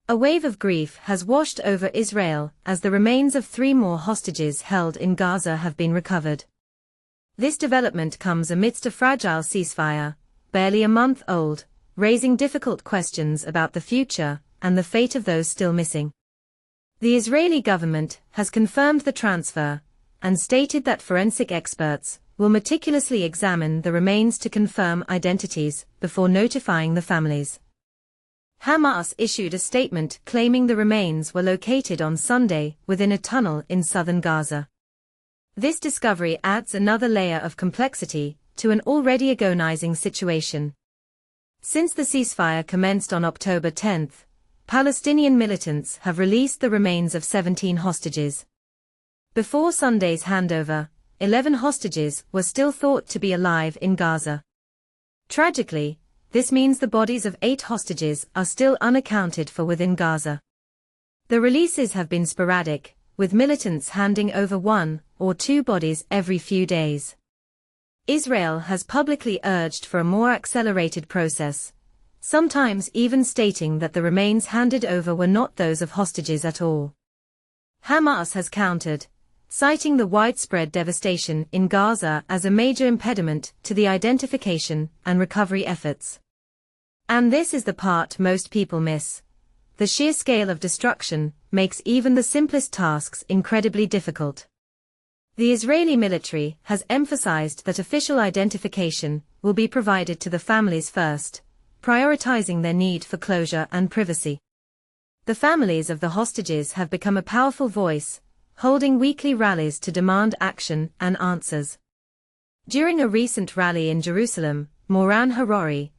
A wave of grief has washed over Israel as the remains of 3 more hostages held in Gaza have been recovered. This development comes amidst a fragile ceasefire, barely a month old, raising difficult questions about the future and the fate of those still missing. The Israeli government has confirmed the transfer and stated that forensic experts will meticulously examine the remains to confirm identities before notifying the families. Hamas issued a statement claiming the remains were located on Sunday within a tunnel in southern Gaza. This discovery adds another layer of complexity to an already agonizing situation. Since the ceasefire commenced on October 10, Palestinian militants have released the remains of 17 hostages. Before Sunday's handover, 11 hostages were still thought to be alive in Gaza. Tragically, this means the bodies of 8 hostages are still unaccounted for within Gaza. The releases have been sporadic, with militants handing over 1 or 2 bodies every few days. Israel has publicly urged for a more accelerated process, sometimes even stating that the remains handed over were not those of hostages at all. Hamas has countered, citing the widespread devastation in Gaza as a major impediment to the identification and recovery efforts. And this is the part most people miss. The sheer scale of destruction makes even the simplest tasks incredibly difficult. The Israeli military has emphasized that official identification will be provided to the families first, prioritizing their need for closure and privacy. The families of the hostages have become a powerful voice, holding weekly rallies to demand action and answers. During a recent rally in Jerusalem, Moran Harori,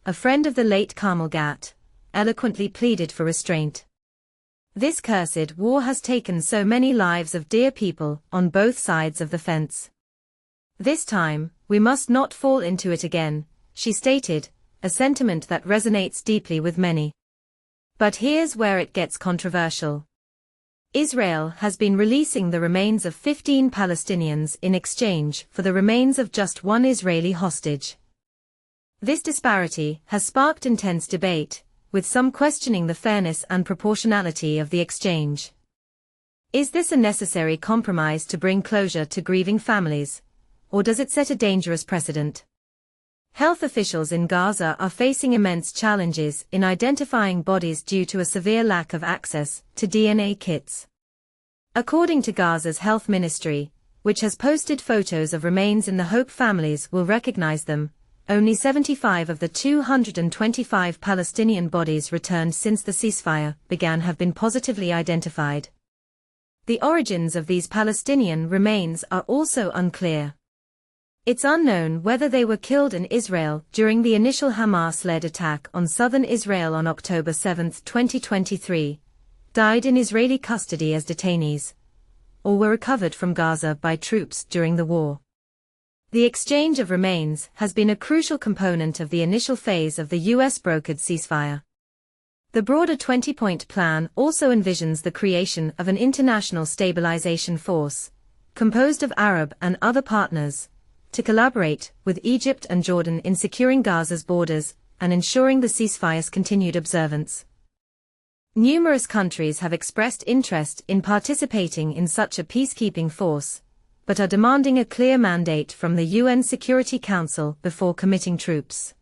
a friend of the late Carmel Gat, eloquently pleaded for restraint. This cursed war has taken so many lives of dear people on both sides of the fence. This time, we must not fall into it again, she stated, a sentiment that resonates deeply with many. But here's where it gets controversial. Israel has been releasing the remains of 15 Palestinians in exchange for the remains of just 1 Israeli hostage. This disparity has sparked intense debate, with some questioning the fairness and proportionality of the exchange. Is this a necessary compromise to bring closure to grieving families, or does it set a dangerous precedent? Health officials in Gaza are facing immense challenges in identifying bodies due to a severe lack of access to DNA kits. According to Gaza's health ministry, which has posted photos of remains in the hope families will recognize them, only 75 of the 225 Palestinian bodies returned since the ceasefire began have been positively identified. The origins of these Palestinian remains are also unclear. It's unknown whether they were killed in Israel during the initial Hamas-led attack on southern Israel on October 7, 2023, died in Israeli custody as detainees, or were recovered from Gaza by troops during the war. The exchange of remains has been a crucial component of the initial phase of the US-brokered ceasefire. The broader 20-point plan also envisions the creation of an international stabilization force, composed of Arab and other partners, to collaborate with Egypt and Jordan in securing Gaza's borders and ensuring the ceasefire's continued observance. Numerous countries have expressed interest in participating in such a peacekeeping force, but are demanding a clear mandate from the UN Security Council before committing troops.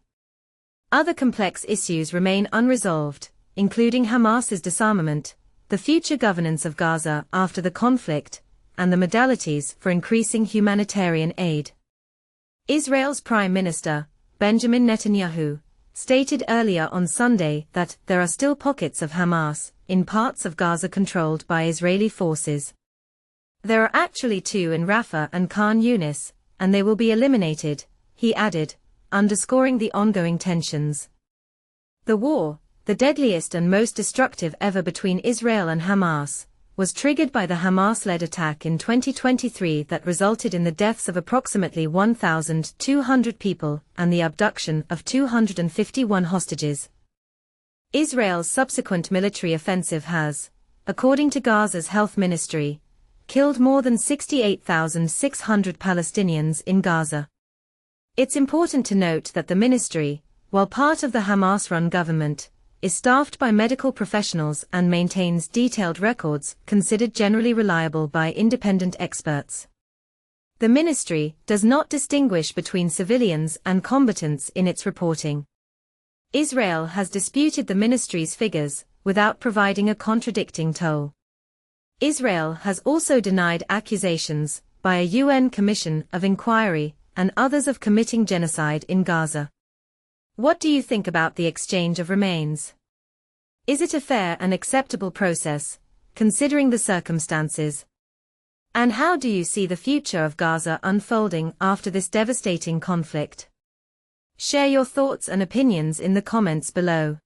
Other complex issues remain unresolved, including Hamas's disarmament, the future governance of Gaza after the conflict, and the modalities for increasing humanitarian aid. Israel's Prime Minister, Benjamin Netanyahu, stated earlier on Sunday that there are still pockets of Hamas in parts of Gaza controlled by Israeli forces. There are actually 2 in Rafah and Khan Yunis, and they will be eliminated, he added, underscoring the ongoing tensions. The war, the deadliest and most destructive ever between Israel and Hamas, was triggered by the Hamas-led attack in 2023 that resulted in the deaths of approximately 1,200 people and the abduction of 251 hostages. Israel's subsequent military offensive has, according to Gaza's health ministry, killed more than 68,600 Palestinians in Gaza. It's important to note that the ministry, while part of the Hamas-run government, is staffed by medical professionals and maintains detailed records considered generally reliable by independent experts. The ministry does not distinguish between civilians and combatants in its reporting. Israel has disputed the ministry's figures, without providing a contradicting toll. Israel has also denied accusations by a UN Commission of Inquiry and others of committing genocide in Gaza. What do you think about the exchange of remains? Is it a fair and acceptable process, considering the circumstances? And how do you see the future of Gaza unfolding after this devastating conflict? Share your thoughts and opinions in the comments below.